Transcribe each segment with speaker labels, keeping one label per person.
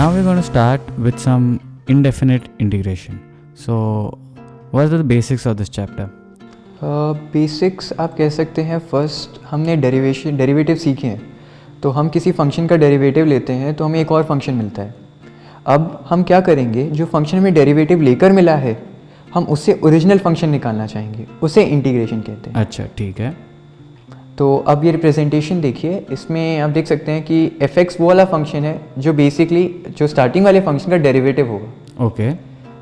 Speaker 1: Now we're going to start with some indefinite integration. So, what are the basics of this chapter?
Speaker 2: Basics आप कह सकते हैं first हमने derivative सीखे हैं. तो हम किसी फंक्शन का डेरिवेटिव लेते हैं तो हमें एक और फंक्शन मिलता है. अब हम क्या करेंगे, जो फंक्शन में डेरिवेटिव लेकर मिला है हम उससे ओरिजिनल फंक्शन निकालना चाहेंगे, उसे इंटीग्रेशन कहते हैं.
Speaker 1: अच्छा, ठीक है.
Speaker 2: तो अब ये रिप्रेजेंटेशन देखिए, इसमें आप देख सकते हैं कि f(x) वो वाला फंक्शन है जो बेसिकली जो स्टार्टिंग वाले फंक्शन का डेरिवेटिव होगा.
Speaker 1: ओके.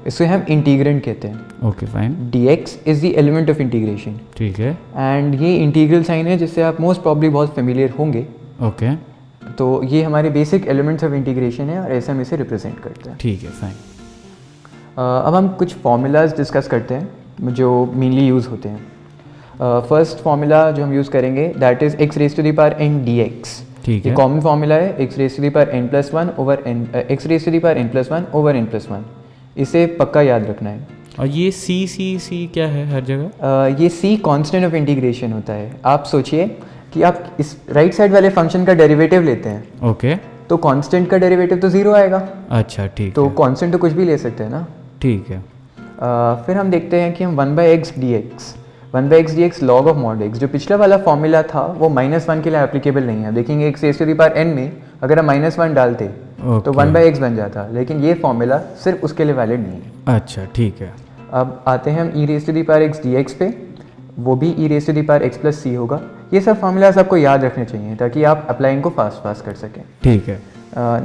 Speaker 2: इसको हम इंटीग्रेंड कहते हैं.
Speaker 1: Okay, fine.
Speaker 2: dx is the element of integration.
Speaker 1: ठीक है.
Speaker 2: एंड ये इंटीग्रल साइन है जिससे आप मोस्ट प्रॉब्ली बहुत फेमिलियर होंगे.
Speaker 1: ओके.
Speaker 2: तो ये हमारे बेसिक एलिमेंट्स ऑफ इंटीग्रेशन है और ऐसे हम इसे रिप्रेजेंट करते हैं.
Speaker 1: ठीक है, फाइन.
Speaker 2: अब हम कुछ फार्मूलाज डिस्कस करते हैं जो मेनली यूज़ होते हैं. फर्स्ट फार्मूला जो हम यूज़ करेंगे that is x raise to the power n dx.
Speaker 1: ठीक है.
Speaker 2: ये कॉमन फार्मूला है, x raise to the power n plus 1 over n, x raise to the power n plus 1 over n plus 1. इसे पक्का याद रखना है.
Speaker 1: और ये c क्या है हर जगह?
Speaker 2: ये c कांस्टेंट ऑफ इंटीग्रेशन होता है. आप सोचिए कि आप इस राइट साइड वाले फंक्शन का डेरिवेटिव लेते हैं.
Speaker 1: ओके.
Speaker 2: तो कांस्टेंट का डेरिवेटिव तो ज़ीरो आएगा.
Speaker 1: अच्छा, ठीक
Speaker 2: तो
Speaker 1: है.
Speaker 2: कांस्टेंट तो कुछ भी ले सकते हैं ना.
Speaker 1: ठीक है.
Speaker 2: फिर हम देखते हैं कि हम 1/x dx log of mod x, जो पिछला वाला फॉर्मूला था वो -1 के लिए एप्लीकेबल नहीं है. देखेंगे x raise to the power n में अगर हम -1 डालते तो 1/x बन जाता, लेकिन ये फॉर्मूला सिर्फ उसके लिए वैलिड नहीं है.
Speaker 1: अच्छा, ठीक है.
Speaker 2: अब आते हैं हम e raise to the power x dx पे, वो भी e raise to the power x plus c होगा. ये सब फार्मूलाज आपको याद रखने चाहिए ताकि आप अप्लाइंग को फास्ट कर सकें.
Speaker 1: ठीक है.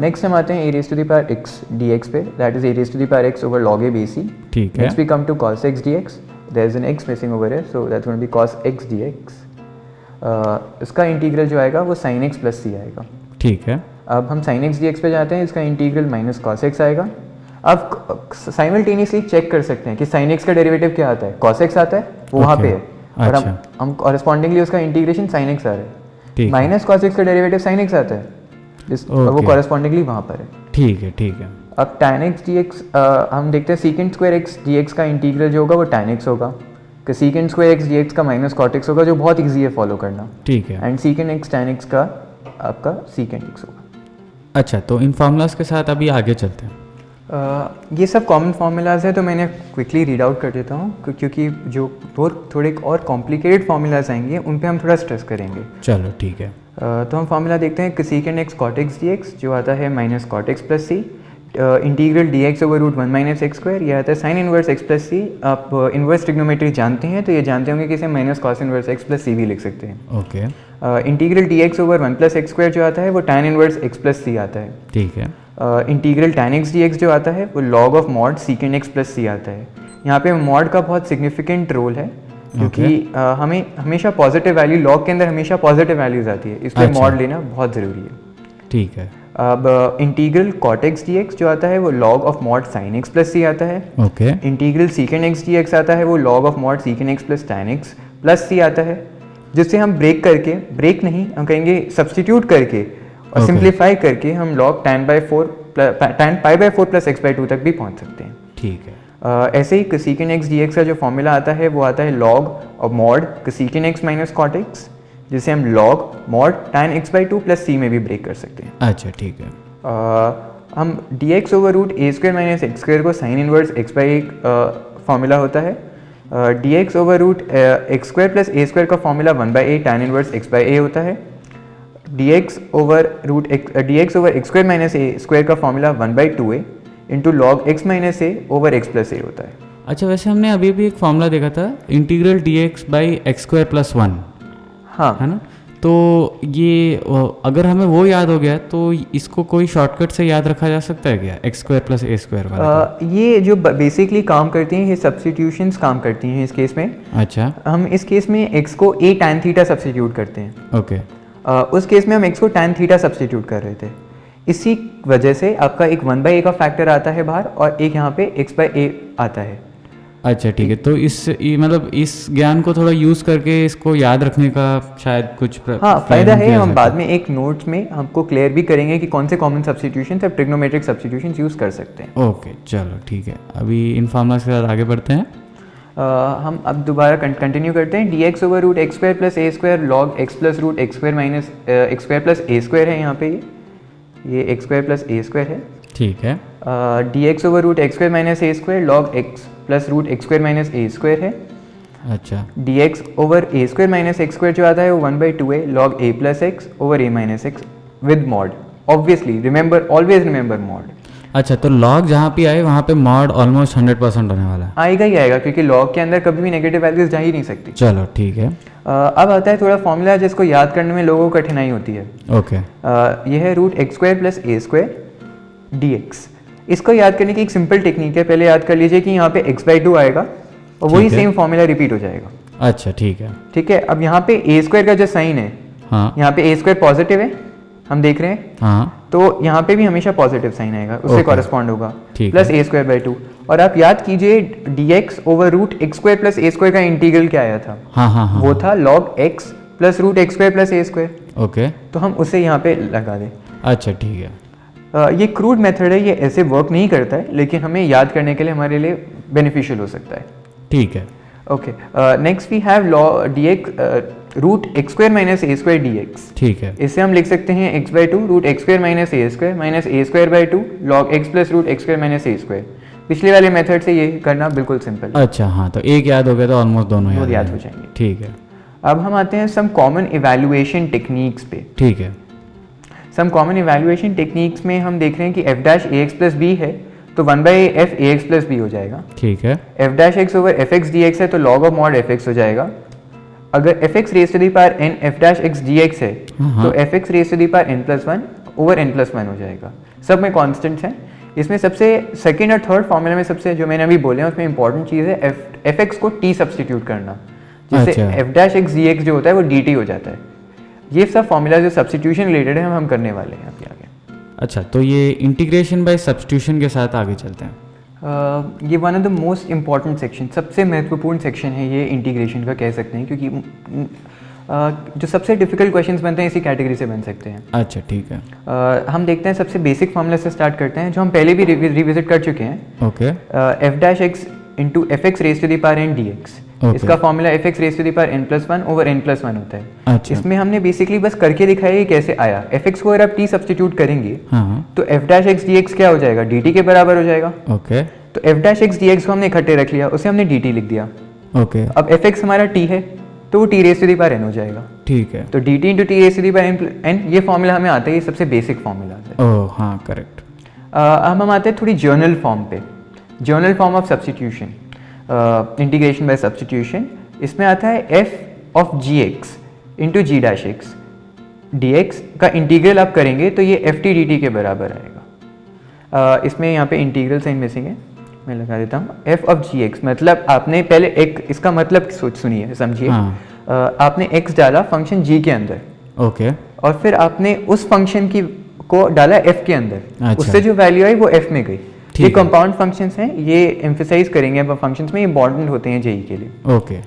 Speaker 2: नेक्स्ट हम आते हैं e raise to the power x dx पे, that is e raise to the power x over log a bc.
Speaker 1: ठीक है.
Speaker 2: Next we come to cos x dx. there is an x missing over here, so that's going to be cos x dx. इसका integral जो आएगा वो sin x plus c आएगा.
Speaker 1: ठीक है.
Speaker 2: अब हम sin x dx पे जाते हैं, इसका इंटीग्रल माइनस cos x आएगा. अब साइमल्टेनियसली चेक कर सकते हैं कि sin x का डेरिवेटिव क्या आता है, cos x आता है, वो वहाँ पे है. और हम कॉरेस्पॉन्डिंगली उसका इंटीग्रेशन sin x आ रहा है. माइनस cos x का डेरिवेटिव sin x आता है, वो कॉरेस्पॉन्डिंगली वहाँ पर है.
Speaker 1: ठीक है, ठीक है.
Speaker 2: अब tan x dx हम देखते हैं secant square x dx का इंटीग्रल जो होगा वो tan x होगा. कि secant square x dx का माइनस cot x होगा, जो बहुत ईजी है फॉलो करना.
Speaker 1: ठीक है.
Speaker 2: And secant x tan x का आपका secant x होगा.
Speaker 1: अच्छा, तो इन फार्मूलाज के साथ अभी आगे चलते हैं.
Speaker 2: ये सब कॉमन फार्मूलाज है तो मैंने क्विकली रीड आउट कर देता हूँ क्योंकि जो थोड़े और कॉम्प्लिकेटेड फार्मूलाज आएंगे उन पे हम थोड़ा स्ट्रेस करेंगे.
Speaker 1: चलो, ठीक है.
Speaker 2: तो हम फार्मूला देखते हैं कि secant x cot x dx जो आता है minus cot x plus c. Integral dx over root 1 minus x square, यह आता है sine inverse x plus c. आप इनवर्स ट्रिग्नोमेट्री जानते हैं तो ये जानते होंगे कि इसे minus cos inverse x plus c भी लिख सकते हैं.
Speaker 1: Okay.
Speaker 2: Integral dx over 1 plus x square जो आता है वो tan inverse x plus c आता है.
Speaker 1: ठीक है.
Speaker 2: इंटीग्रल tan x dx जो आता है वो log of mod secant x plus c आता है. यहाँ पे मॉड का बहुत सिग्निफिकेंट रोल है क्योंकि हमें हमेशा पॉजिटिव वैल्यू, लॉग के अंदर हमेशा पॉजिटिव वैल्यूज आती है, इसलिए मॉड लेना बहुत ज़रूरी है.
Speaker 1: ठीक है.
Speaker 2: अब इंटीग्रल cot x dx जो आता है वो log of mod sin x plus c आता है.
Speaker 1: Okay.
Speaker 2: Integral secant x dx आता है वो log of mod secant x plus tan x plus c आता है, जिससे हम ब्रेक नहीं हम कहेंगे सब्सटीट्यूट करके और सिंप्लीफाई करके हम log tan pi by 4 plus x by 2 तक भी पहुंच सकते हैं.
Speaker 1: ठीक है.
Speaker 2: ऐसे ही secant x dx का जो फॉर्मूला आता है वो आता है log of mod secant x minus cot x, जिसे हम log mod tan x by 2 plus c में भी ब्रेक कर सकते हैं.
Speaker 1: अच्छा, ठीक है.
Speaker 2: हम dx over root a square minus x square को sine inverse x by formula होता है. dx over root x square plus a square का formula 1/a tan inverse x by a होता है. dx over x square minus a square का formula 1/2a into log x minus a over x plus a होता है.
Speaker 1: अच्छा, वैसे हमने अभी भी एक फार्मूला देखा था, integral dx by x square plus 1.
Speaker 2: हाँ,
Speaker 1: है ना. तो ये अगर हमें वो याद हो गया तो इसको कोई शॉर्टकट से याद रखा जा सकता है क्या, x square plus a square वाला?
Speaker 2: ये जो बेसिकली काम करती हैं ये सब्स्टिट्यूशंस काम करती हैं इस केस में. अच्छा. हम इस केस में x को a tan थीटा सब्स्टिट्यूट करते हैं.
Speaker 1: ओके.
Speaker 2: उस केस में हम x को tan थीटा सब्स्टिट्यूट कर रहे थे. इसी वजह से आपका एक 1/a का फैक्टर आता है बाहर और एक यहाँ पे x/a आता है.
Speaker 1: अच्छा, ठीक है. तो मतलब इस ज्ञान को थोड़ा यूज़ करके इसको याद रखने का शायद कुछ
Speaker 2: फ़ायदा है. हम बाद में एक नोट्स में हमको क्लियर भी करेंगे कि कौन से कॉमन सब्स्टिट्यूशन या ट्रिग्नोमेट्रिक सब्स्टिट्यूशन यूज़ कर सकते हैं.
Speaker 1: ओके, चलो, ठीक है. अभी इन फार्मूलाज के साथ आगे बढ़ते हैं.
Speaker 2: हम अब दोबारा कंटिन्यू करते हैं. dx over root x square plus a square log x plus root x square minus x square plus a square है. यहाँ पे ये x square plus a square है.
Speaker 1: ठीक है।
Speaker 2: D x over root x square minus a square log x plus root x square minus a square है।
Speaker 1: अच्छा
Speaker 2: d x over a square minus x square जो आता है वो 1/2a log A plus x over A minus x with mod. Obviously remember, always remember mod.
Speaker 1: अच्छा, तो log जहाँ पे आए वहाँ पे मॉड ऑलमोस्ट 100% होने वाला है।
Speaker 2: आएगा ही आएगा, क्योंकि लॉग के अंदर कभी भी नेगेटिव वैल्यूज जा ही नहीं सकती।
Speaker 1: चलो ठीक है।
Speaker 2: अब आता है थोड़ा फॉर्मूला जिसको याद करने में लोगों को कठिनाई होती है।
Speaker 1: ओके।
Speaker 2: ये है root x square plus a square d x. इसको याद करने की एक सिंपल टेक्निक है। पहले याद कर लीजिए कि यहाँ पे x/2 आएगा और वही
Speaker 1: ठीक है।
Speaker 2: सेम फॉर्मूला रिपीट हो जाएगा।
Speaker 1: अच्छा ठीक है।
Speaker 2: ठीक है। अब यहाँ पे ए स्क्वायर का जो साइन है,
Speaker 1: हाँ
Speaker 2: यहाँ पे ए स्क्वायर पॉजिटिव है, हम देख रहे हैं,
Speaker 1: हाँ
Speaker 2: तो यहाँ पे भी हमेशा पॉजिटिव साइन आएगा, उससे
Speaker 1: Okay.
Speaker 2: कॉरेस्पॉन्ड होगा
Speaker 1: ठीक
Speaker 2: प्लस
Speaker 1: है।
Speaker 2: A square by 2। और आप याद कीजिए d x over root x square plus a square का इंटीग्रल क्या आया था?
Speaker 1: हाँ हाँ हाँ।
Speaker 2: वो था log x plus root x square plus a square.
Speaker 1: Okay.
Speaker 2: तो हम उसे यहाँ पे लगा दें।
Speaker 1: अच्छा ठीक है।
Speaker 2: ये क्रूड मेथड है, ये ऐसे वर्क नहीं करता है, लेकिन हमें याद करने के लिए हमारे लिए बेनिफिशियल हो सकता है।
Speaker 1: ठीक है।
Speaker 2: Okay, next we have log d x root x square minus a square d x.
Speaker 1: ठीक है।
Speaker 2: इसे हम लिख सकते हैं x/2 root x square minus a square by 2 log x plus root x square minus a square. पिछले वाले method से ये करना बिल्कुल सिंपल है।
Speaker 1: अच्छा हाँ, तो एक याद हो गया तो ऑलमोस्ट दोनों
Speaker 2: वो याद हो
Speaker 1: जाएंगे।
Speaker 2: जाएंगे।
Speaker 1: ठीक है।
Speaker 2: अब हम आते हैं सम कॉमन इवैल्यूएशन टेक्निक्स पे।
Speaker 1: ठीक है।
Speaker 2: सम कॉमन इवैल्यूएशन टेक्निक्स में हम देख रहे हैं कि f डैश ए एक्स प्लस बी है तो 1/f ए एक्स प्लस बी हो जाएगा।
Speaker 1: ठीक है।
Speaker 2: f dash x over f x d x है तो log of mod f x हो जाएगा। अगर f x raise to the power n f dash x d x है
Speaker 1: हाँ।
Speaker 2: तो f x raise to the power n+1 over n+1 हो जाएगा। सब में कॉन्स्टेंट्स हैं। इसमें सबसे सेकंड और थर्ड फॉर्मूला में सबसे जो मैंने अभी बोले हैं उसमें इंपॉर्टेंट चीज़ है एफ एक्स को t सब्सटीट्यूट करना, जिससे
Speaker 1: अच्छा।
Speaker 2: F dash x d x जो होता है वो dt हो जाता है। ये सब फॉर्मूला जो सब्सटीट्यूशन रिलेटेड है हम करने वाले हैं अभी आगे।
Speaker 1: अच्छा, तो ये इंटीग्रेशन बाय सब्स्टिट्यूशन के साथ आगे चलते हैं।
Speaker 2: ये one of the most important section, सबसे महत्वपूर्ण सेक्शन है ये इंटीग्रेशन का, कह सकते हैं, क्योंकि जो सबसे डिफिकल्ट क्वेश्चंस बनते हैं इसी कैटेगरी से बन सकते हैं।
Speaker 1: अच्छा ठीक है।
Speaker 2: हम देखते हैं सबसे बेसिक फॉर्मूला से स्टार्ट करते हैं जो हम पहले भी रिविजिट कर चुके हैं।
Speaker 1: Okay.
Speaker 2: F dash x into f x raise to the power n d x.
Speaker 1: Okay.
Speaker 2: इसका formula f x raise to the power n+1 over n+1 होता है।
Speaker 1: अच्छा।
Speaker 2: इसमें हमने बेसिकली बस करके दिखाया ये कैसे आया। एफ एक्स को अगर आप t सब्सटीट्यूट करेंगे
Speaker 1: हाँ।
Speaker 2: तो F dash x d x क्या हो जाएगा? dt के बराबर हो जाएगा।
Speaker 1: ओके।
Speaker 2: तो F dash x d x को हमने इकट्ठे रख लिया, उसे हमने dt लिख दिया।
Speaker 1: ओके।
Speaker 2: अब एफ एक्स हमारा t है तो वो t raise to the power n हो जाएगा।
Speaker 1: ठीक है।
Speaker 2: तो dt into t raise to the power n, ये फॉर्मूला हमें आता है, ये सबसे बेसिक फॉर्मूला है।
Speaker 1: ओह हाँ करेक्ट।
Speaker 2: अब हम आते हैं थोड़ी जर्नल फॉर्म पे। General form of substitution, integration by substitution. इसमें आता है f of g x into g dash x d x का इंटीग्रल आप करेंगे तो ये एफ टी डी टी के बराबर आएगा। इसमें यहाँ पे इंटीग्रल साइन मिसिंग है, मैं लगा देता हूँ। f ऑफ जी एक्स मतलब आपने पहले एक इसका मतलब सुनिए समझिए।
Speaker 1: हाँ।
Speaker 2: आपने x डाला फंक्शन g के अंदर,
Speaker 1: ओके।
Speaker 2: और फिर आपने उस फंक्शन की को डाला f के अंदर।
Speaker 1: अच्छा।
Speaker 2: उससे जो वैल्यू आई वो f में गई।
Speaker 1: ठीक
Speaker 2: ये
Speaker 1: है।
Speaker 2: कंपाउंड फंक्शंस हैं, ये एम्फेसाइज करेंगे अब फंक्शंस में, इंपॉर्टेंट होते हैं जेई के लिए।
Speaker 1: ओके।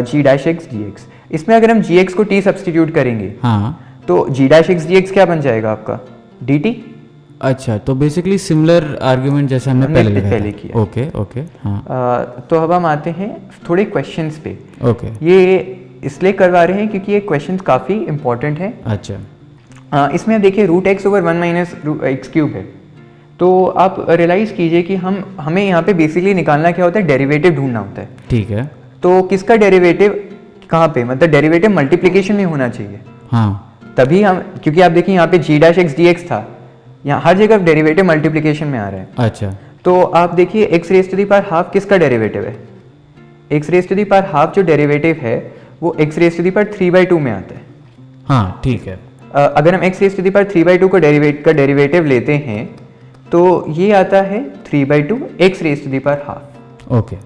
Speaker 2: जी डैश एक्स डी एक्स, इसमें अगर हम जी एक्स को टी सब्सटीट्यूट करेंगे
Speaker 1: हाँ।
Speaker 2: तो जी डैश एक्स डी एक्स क्या बन जाएगा आपका? D T.
Speaker 1: अच्छा, तो बेसिकली सिमिलर आर्ग्यूमेंट जैसे हमने
Speaker 2: हमने
Speaker 1: पहले लगाया
Speaker 2: पहले
Speaker 1: था।
Speaker 2: किया।
Speaker 1: ओके ओके हाँ।
Speaker 2: तो अब हम आते हैं थोड़े क्वेश्चंस पे।
Speaker 1: ओके।
Speaker 2: ये इसलिए करवा रहे हैं क्योंकि ये क्वेश्चंस काफ़ी इंपॉर्टेंट हैं।
Speaker 1: अच्छा।
Speaker 2: इसमें आप देखिए root x over 1 minus x cube है, तो आप रियलाइज़ कीजिए कि हमें यहाँ पे बेसिकली निकालना क्या होता है? डेरिवेटिव ढूंढना होता है।
Speaker 1: ठीक है।
Speaker 2: तो किसका डेरिवेटिव कहाँ पे? मतलब डेरिवेटिव मल्टीप्लिकेशन में होना चाहिए,
Speaker 1: हाँ।
Speaker 2: तभी हम, क्योंकि आप देखिए यहाँ पे जी डैश एक्स डी एक्स था, यहाँ हर जगह डेरिवेटिव मल्टीप्लिकेशन में आ रहा है।
Speaker 1: अच्छा।
Speaker 2: तो आप देखिए x raise to the power half किसका डेरिवेटिव है? X raise to the power half जो डेरिवेटिव है वो x raise to the power 3/2 में आता है।
Speaker 1: हाँ ठीक है।
Speaker 2: अगर हम x raise to the power 3/2 का डेरिवेटिव लेते हैं तो ये आता है 3/2 x raise to the power half.
Speaker 1: Okay.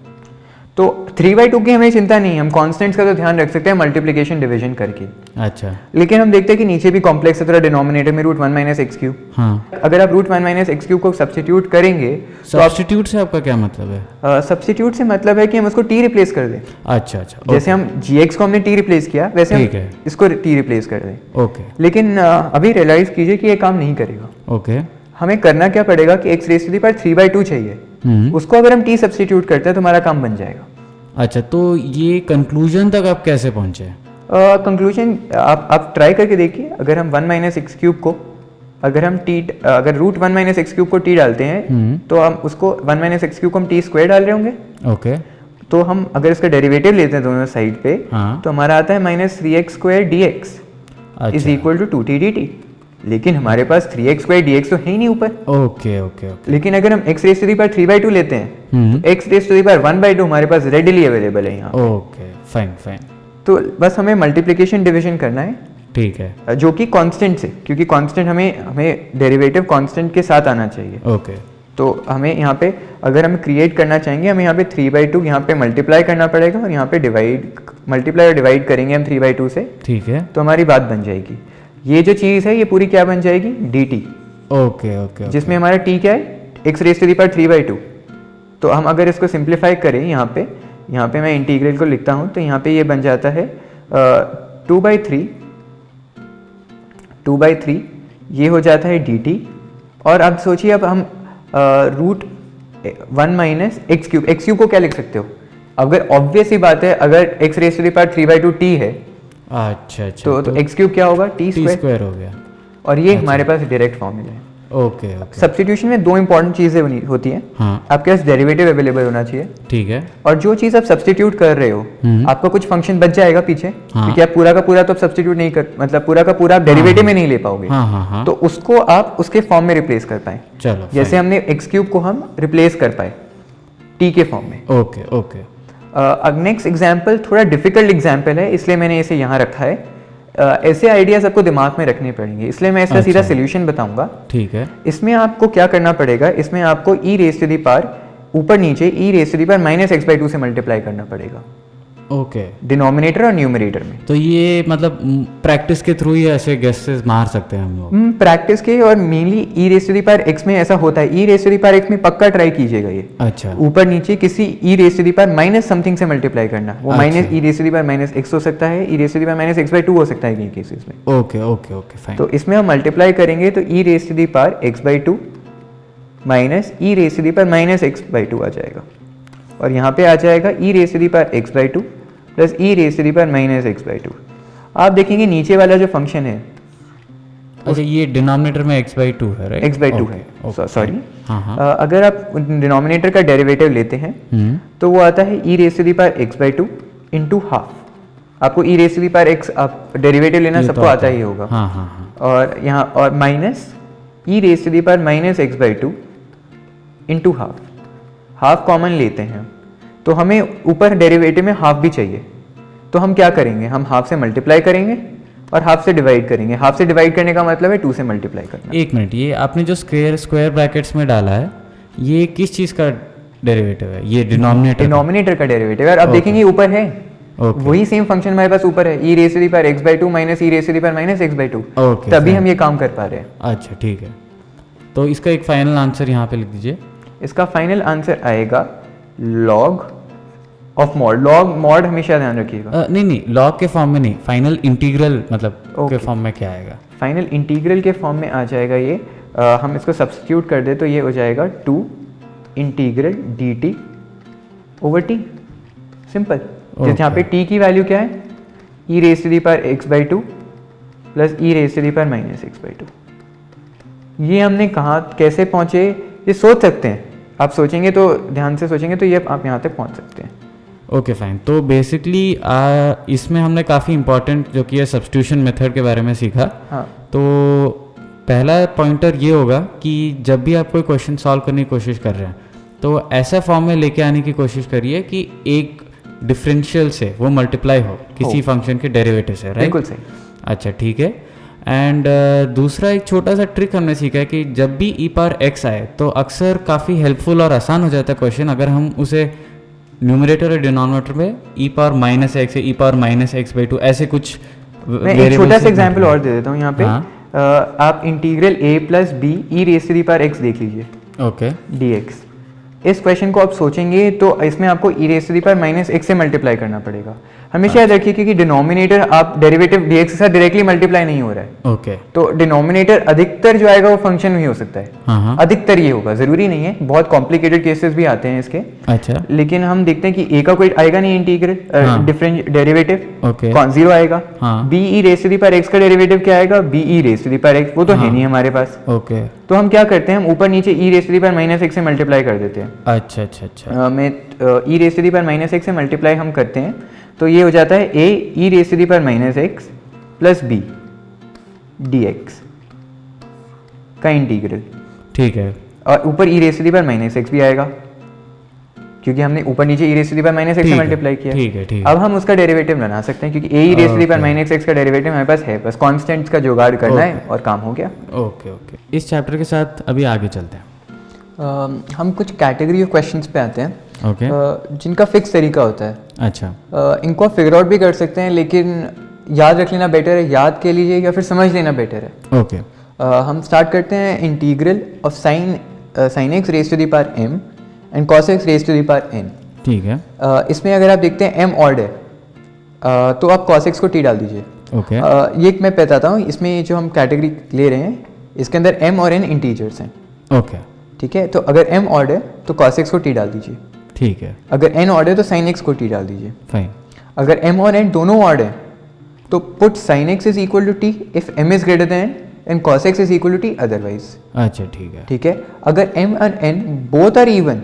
Speaker 2: तो 3/2 की हमें चिंता नहीं है, हम कॉन्स्टेंट्स का तो ध्यान रख सकते हैं मल्टीप्लिकेशन डिवीजन करके।
Speaker 1: अच्छा।
Speaker 2: लेकिन हम देखते हैं कि नीचे भी कॉम्प्लेक्स है, थोड़ा डिनोमिनेटर में रूट 1 माइनस एक्स क्यूब।
Speaker 1: हाँ।
Speaker 2: अगर आप रूट 1 माइनस एक्स क्यूब को सब्सटीट्यूट करेंगे तो आप
Speaker 1: सब्स्टिट्यूट से आपका क्या मतलब है?
Speaker 2: सब्सटीट्यूट से मतलब है कि हम उसको टी रिप्लेस कर दें।
Speaker 1: अच्छा अच्छा।
Speaker 2: जैसे हम जी एक्स को हमने टी रिप्लेस किया वैसे
Speaker 1: ठीक
Speaker 2: हम
Speaker 1: है।
Speaker 2: इसको टी रिप्लेस कर दें।
Speaker 1: ओके।
Speaker 2: लेकिन अभी रियलाइज कीजिए कि ये काम नहीं करेगा।
Speaker 1: ओके।
Speaker 2: हमें करना क्या पड़ेगा कि x raise to the power 3/2 चाहिए, उसको अगर हम टी सब्सटीट्यूट करते हैं तो हमारा काम बन जाएगा।
Speaker 1: अच्छा, तो ये कंक्लूजन तक आप कैसे पहुंचे?
Speaker 2: कंक्लूजन आप ट्राई करके देखिए। अगर हम 1 माइनस एक्स क्यूब को अगर हम अगर रूट 1 माइनस एक्स क्यूब को t डालते हैं तो हम उसको 1 माइनस एक्स क्यूब को हम t स्क्वायर डाल रहे होंगे।
Speaker 1: ओके
Speaker 2: तो हम अगर इसका डेरिवेटिव लेते हैं दोनों साइड पे
Speaker 1: हाँ।
Speaker 2: तो हमारा आता है minus 3x square d x is equal to 2t dt। लेकिन हमारे पास 3x स्क्वायर डी एक्स तो है ही नहीं ऊपर।
Speaker 1: Okay okay okay.
Speaker 2: लेकिन अगर हम x raise to the power 3/2 लेते हैं तो x raise to the power 1/2 हमारे पास रेडिली अवेलेबल है यहाँ।
Speaker 1: Okay fine fine.
Speaker 2: तो बस हमें मल्टीप्लिकेशन डिवीजन करना है,
Speaker 1: ठीक है,
Speaker 2: जो कि कांस्टेंट से, क्योंकि कांस्टेंट हमें डेरिवेटिव कांस्टेंट के साथ आना चाहिए।
Speaker 1: ओके।
Speaker 2: तो हमें यहाँ पे अगर हम क्रिएट करना चाहेंगे हमें यहाँ पे 3/2 यहाँ पे मल्टीप्लाई करना पड़ेगा और यहाँ पे मल्टीप्लाई और डिवाइड करेंगे हम 3/2 से,
Speaker 1: ठीक है,
Speaker 2: तो हमारी बात बन जाएगी। ये जो चीज़ है ये पूरी क्या बन जाएगी, dt।
Speaker 1: Okay okay.
Speaker 2: जिसमें हमारा t क्या है, x raise to the power 3/2। तो हम अगर इसको सिंप्लीफाई करें यहाँ पे मैं इंटीग्रल को लिखता हूँ तो यहाँ पे ये बन जाता है 2/3 ये हो जाता है dt। और अब सोचिए अब हम रूट 1 माइनस एक्स क्यूब को क्या लिख सकते हो, अगर ऑब्वियस ही बात है अगर x raise to the power 3/2 t है
Speaker 1: अच्छा अच्छा,
Speaker 2: तो एक्स क्यूब क्या होगा, टी
Speaker 1: स्क्वायर हो गया।
Speaker 2: और ये हमारे पास डायरेक्ट फॉर्मूला है।
Speaker 1: Okay okay.
Speaker 2: सब्स्टिट्यूशन में दो इंपॉर्टेंट चीजें होती हैं।
Speaker 1: हाँ
Speaker 2: आपके पास डेरिवेटिव अवेलेबल होना चाहिए,
Speaker 1: ठीक है,
Speaker 2: और जो चीज आप सब्स्टिट्यूट कर रहे हो आपका कुछ फंक्शन बच जाएगा पीछे, क्योंकि आप पूरा का पूरा तो सब्स्टिट्यूट नहीं कर, मतलब पूरा का पूरा आप डेरिवेटिव में नहीं ले पाओगे।
Speaker 1: हाँ हाँ हाँ।
Speaker 2: तो उसको आप उसके फॉर्म में रिप्लेस कर पाए,
Speaker 1: चलो
Speaker 2: जैसे हमने एक्स क्यूब को हम रिप्लेस कर पाए टी के फॉर्म में।
Speaker 1: Okay okay.
Speaker 2: अब नेक्स्ट एग्जाम्पल थोड़ा डिफिकल्ट एग्जाम्पल है, इसलिए मैंने इसे यहाँ रखा है। ऐसे आइडियाज आपको दिमाग में रखने पड़ेंगे, इसलिए मैं इसका सीधा सोल्यूशन बताऊंगा।
Speaker 1: ठीक है।
Speaker 2: इसमें आपको क्या करना पड़ेगा, इसमें आपको e raise to the power ऊपर नीचे e raise to the power minus x/2 से मल्टीप्लाई करना पड़ेगा,
Speaker 1: ओके,
Speaker 2: डिनोमिनेटर और न्यूमरेटर में।
Speaker 1: तो ये मतलब प्रैक्टिस के थ्रू ही ऐसे गेसेस मार सकते हैं हम लोग।
Speaker 2: प्रैक्टिस के, और mainly e raise to the power x में ऐसा होता है, e raise to the power x में पक्का ट्राई कीजिएगा ये।
Speaker 1: अच्छा।
Speaker 2: ऊपर नीचे किसी e raise to the power minus something से मल्टीप्लाई करना, वो minus e raise to the power minus x हो सकता है, e raise to the power minus x/2 हो सकता है इन केसेस में।
Speaker 1: Okay okay okay fine.
Speaker 2: तो इसमें हम मल्टीप्लाई करेंगे तो e raise to the power x/2 minus e raise to the power minus x/2 आ जाएगा, और यहाँ पे आ जाएगा e raise to the power x/2 plus e raise to the power minus x/2। आप देखेंगे नीचे वाला जो फंक्शन है,
Speaker 1: अच्छा ये डिनोमिनेटर में x/2 है, राइट?
Speaker 2: x/2 है, सॉरी।
Speaker 1: हाँ हाँ।
Speaker 2: अगर आप डिनोमिनेटर का डेरिवेटिव लेते हैं तो वो आता है e raise to the power x/2 into half. आपको e raise to the power x आप डेरिवेटिव लेना सबको तो आता ही होगा।
Speaker 1: हाँ हाँ हाँ।
Speaker 2: और यहाँ और minus e raise to the power minus x/2 into half. Half common लेते हैं तो हमें ऊपर डेरिवेटिव में हाफ भी चाहिए, तो हम क्या करेंगे, हम हाफ से मल्टीप्लाई करेंगे और हाफ से डिवाइड करेंगे। हाफ से डिवाइड करने का मतलब है 2 से मल्टीप्लाई करना।
Speaker 1: एक मिनट, ये आपने जो स्क्वायर ब्रैकेट्स में डाला है ये किस चीज़ का डेरिवेटिव है? ये डिनोमिनेटर
Speaker 2: का डेरिवेटिव है। अब देखेंगे ऊपर है वही सेम फंक्शन हमारे पास ऊपर है, e raise to the power x/2 minus e raise to the power minus x/2, तभी हम ये काम कर पा रहे हैं।
Speaker 1: अच्छा ठीक है, तो इसका एक फाइनल आंसर यहाँ पे लिख दीजिए।
Speaker 2: इसका फाइनल आंसर आएगा log of mod. Log mod हमेशा ध्यान रखिएगा।
Speaker 1: नहीं लॉग के फॉर्म में नहीं, फाइनल इंटीग्रल मतलब के फॉर्म में क्या आएगा?
Speaker 2: फाइनल इंटीग्रल के फॉर्म में आ जाएगा ये। हम इसको सब्स्टिट्यूट कर दे तो ये हो जाएगा 2 integral dt over t। Simple. जहाँ पे t की वैल्यू क्या है, e raise to the power x/2 plus e raise to the power minus x/2। ये हमने कहाँ कैसे पहुँचे ये सोच सकते हैं, आप सोचेंगे तो ध्यान से सोचेंगे तो ये आप यहाँ तक पहुँच सकते हैं।
Speaker 1: Okay fine. तो बेसिकली इसमें हमने काफ़ी इंपॉर्टेंट जो कि है सब्स्टिट्यूशन मेथड के बारे में सीखा।
Speaker 2: हाँ।
Speaker 1: तो पहला पॉइंटर ये होगा कि जब भी आप कोई क्वेश्चन सॉल्व करने की कोशिश कर रहे हैं तो ऐसा फॉर्म में लेके आने की कोशिश करिए कि एक डिफरेंशियल से वो मल्टीप्लाई हो किसी फंक्शन के डेरिवेटिव से, राइट?
Speaker 2: बिल्कुल सही।
Speaker 1: अच्छा ठीक है। एंड दूसरा एक छोटा सा ट्रिक हमने सीखा है कि जब भी e पावर x आए तो अक्सर काफ़ी हेल्पफुल और आसान हो जाता है क्वेश्चन अगर हम उसे न्यूमरेटर और डिनोमिनेटर में e पावर माइनस एक्स या e पावर माइनस x/2 ऐसे कुछ।
Speaker 2: मैं एक छोटा सा एग्जांपल और दे देता हूँ यहाँ पे। आप integral a plus b e raise to the power x देख लीजिए।
Speaker 1: ओके।
Speaker 2: dx। इस क्वेश्चन को आप सोचेंगे तो इसमें आपको e raise to the power minus x से मल्टीप्लाई करना पड़ेगा। हमेशा याद रखिए कि डिनोमिनेटर आप डेरिवेटिव dx के साथ डायरेक्टली मल्टीप्लाई नहीं हो रहा है,
Speaker 1: ओके।
Speaker 2: तो डिनोमिनेटर अधिकतर जो आएगा वो फंक्शन में ही हो सकता है।
Speaker 1: हाँ हाँ।
Speaker 2: अधिकतर ये होगा, जरूरी नहीं है, बहुत कॉम्प्लिकेटेड केसेस भी आते हैं इसके।
Speaker 1: अच्छा।
Speaker 2: लेकिन हम देखते हैं कि a का कोई आएगा नहीं इंटीग्रल,
Speaker 1: हाँ।
Speaker 2: Different derivative,
Speaker 1: okay.
Speaker 2: कौन जीरो आएगा।
Speaker 1: हाँ।
Speaker 2: B e raise to the power x का डेरिवेटिव क्या आएगा, b e raise to the power x, वो तो है नहीं हमारे पास।
Speaker 1: ओके।
Speaker 2: तो हम क्या करते हैं, हम ऊपर नीचे e raise to the power minus x से मल्टीप्लाई कर देते हैं।
Speaker 1: अच्छा अच्छा अच्छा।
Speaker 2: में e raise to the power minus x से मल्टीप्लाई हम करते हैं, तो ये हो जाता है a e raise to the power minus x plus b d x का इंटीग्रल।
Speaker 1: ठीक है।
Speaker 2: और ऊपर e raise to the power minus x भी आएगा, क्योंकि हमने ऊपर नीचे e raise to the power minus x से
Speaker 1: ठीक है,
Speaker 2: मल्टीप्लाई किया।
Speaker 1: ठीक है, ठीक है।
Speaker 2: अब हम उसका डेरिवेटिव बना सकते हैं, क्योंकि a e raise to the power minus x का डेरिवेटिव हमारे पास है, बस कांस्टेंट्स का जुगाड़ करना है और काम हो गया।
Speaker 1: Okay okay. इस चैप्टर के साथ अभी आगे चलते हैं।
Speaker 2: हम कुछ कैटेगरी ऑफ क्वेश्चंस पे आते हैं,
Speaker 1: ओके।
Speaker 2: जिनका फिक्स तरीका होता है।
Speaker 1: अच्छा।
Speaker 2: इनको फिगर आउट भी कर सकते हैं, लेकिन याद रख लेना बेटर है, याद के लीजिए या फिर समझ लेना बेटर है।
Speaker 1: ओके।
Speaker 2: हम स्टार्ट करते हैं integral of sine x raise to the power m and cos x raise to the power n।
Speaker 1: ठीक है।
Speaker 2: इसमें अगर आप देखते हैं m ऑड है, तो आप cos x को t डाल दीजिए।
Speaker 1: ओके।
Speaker 2: ये मैं बताता हूँ, इसमें जो हम कैटेगरी ले रहे हैं इसके अंदर m और n इंटीजर्स हैं।
Speaker 1: ओके।
Speaker 2: ठीक है, तो अगर m ऑड है तो cos x को t डाल दीजिए।
Speaker 1: ठीक है।
Speaker 2: अगर n ऑड है तो sin x को t डाल दीजिए।
Speaker 1: फाइन।
Speaker 2: अगर m और n दोनों ऑड है तो put sin x is equal to t if m is greater than and cos x is equal to t otherwise.
Speaker 1: अच्छा ठीक है।
Speaker 2: ठीक है, अगर m और n बोथ आर इवन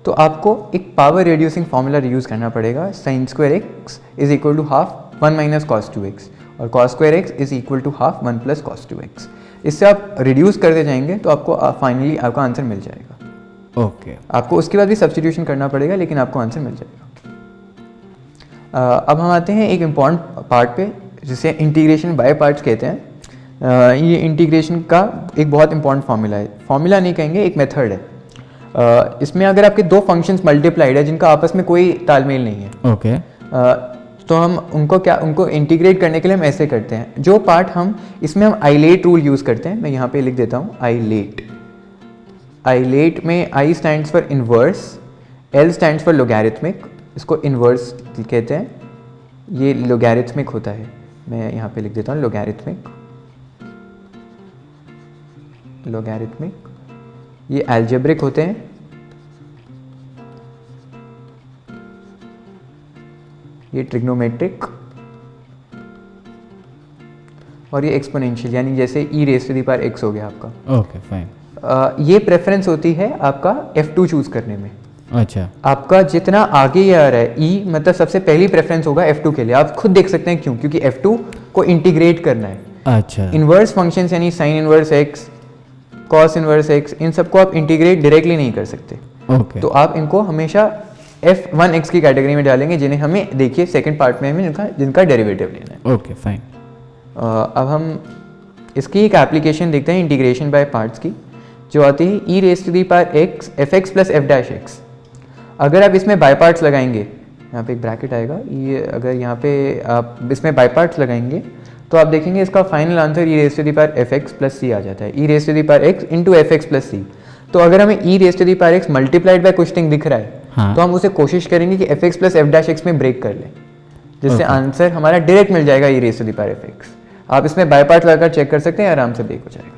Speaker 2: तो आपको एक पावर रिड्यूसिंग फॉर्मूला यूज करना पड़ेगा, sin square x is equal to half 1 minus cos 2x और cos square x is equal to half 1 plus cos 2x। इससे आप रिड्यूस करते जाएंगे तो आपको फाइनली आपका आंसर मिल जाएगा।
Speaker 1: ओके।
Speaker 2: आपको उसके बाद भी सब्स्टिट्यूशन करना पड़ेगा, लेकिन आपको आंसर मिल जाएगा। अब हम आते हैं एक इम्पॉर्टेंट पार्ट पे, जिसे इंटीग्रेशन बाय पार्ट्स कहते हैं। ये इंटीग्रेशन का एक बहुत इंपॉर्टेंट फार्मूला है, फार्मूला नहीं कहेंगे, एक मेथड है। इसमें अगर आपके दो फंक्शंस मल्टीप्लाइड है जिनका आपस में कोई तालमेल नहीं है,
Speaker 1: ओके।
Speaker 2: तो हम उनको इंटीग्रेट करने के लिए हम ऐसे करते हैं। जो पार्ट हम इसमें हम आइलेट रूल यूज़ करते हैं, मैं यहाँ पे लिख देता हूँ आइलेट। आइलेट में आई stands for inverse, L stands for logarithmic, इसको इन्वर्स कहते हैं, ये लोगैरिथमिक होता है। मैं यहाँ पे लिख देता हूँ लोगैरिथमिक, लोगैरिथमिक। ये एल्जेब्रिक होते हैं, ये ट्रिग्नोमेट्रिक, और ये एक्सपोनेंशियल, यानी जैसे e raise to the power x हो गया आपका।
Speaker 1: Okay fine.
Speaker 2: ये प्रेफरेंस होती है आपका F2 चूज करने में।
Speaker 1: अच्छा।
Speaker 2: आपका जितना आगे ये आ रहा है ई, मतलब सबसे पहली प्रेफरेंस होगा F2 के लिए। आप खुद देख सकते हैं क्यों, क्योंकि F2 को इंटीग्रेट करना है।
Speaker 1: अच्छा।
Speaker 2: इन्वर्स फंक्शंस यानी sine inverse x, cos inverse x, इन सबको आप इंटीग्रेट डायरेक्टली नहीं कर सकते।
Speaker 1: ओके।
Speaker 2: तो आप इनको हमेशा F1x की कैटेगरी में डालेंगे, जिन्हें हमें देखिए सेकंड पार्ट में हमें जिनका डेरिवेटिव लेना है।
Speaker 1: Okay fine.
Speaker 2: अब हम इसकी एक एप्लीकेशन देखते हैं इंटीग्रेशन बाय पार्ट्स की, जो आती है e raise to the power x f x plus f dash x. अगर आप इसमें बाय पार्ट्स लगाएंगे, यहाँ पे एक ब्रैकेट आएगा, ये अगर यहाँ पे आप इसमें बाय पार्ट्स लगाएंगे तो आप देखेंगे इसका final answer e raise to the power f x plus c आ जाता है, e raise to the power x into f x plus c. तो अगर हमें e raise to the power x multiplied by something दिख रहा है,
Speaker 1: हाँ।
Speaker 2: तो हम उसे कोशिश करेंगे कि f x plus f dash x में ब्रेक कर लें, जिससे आंसर हमारा डायरेक्ट मिल जाएगा e raise to the power f x. आप इसमें बाय पार्ट लगाकर चेक कर सकते हैं, आराम से ब्रेक हो जाएगा।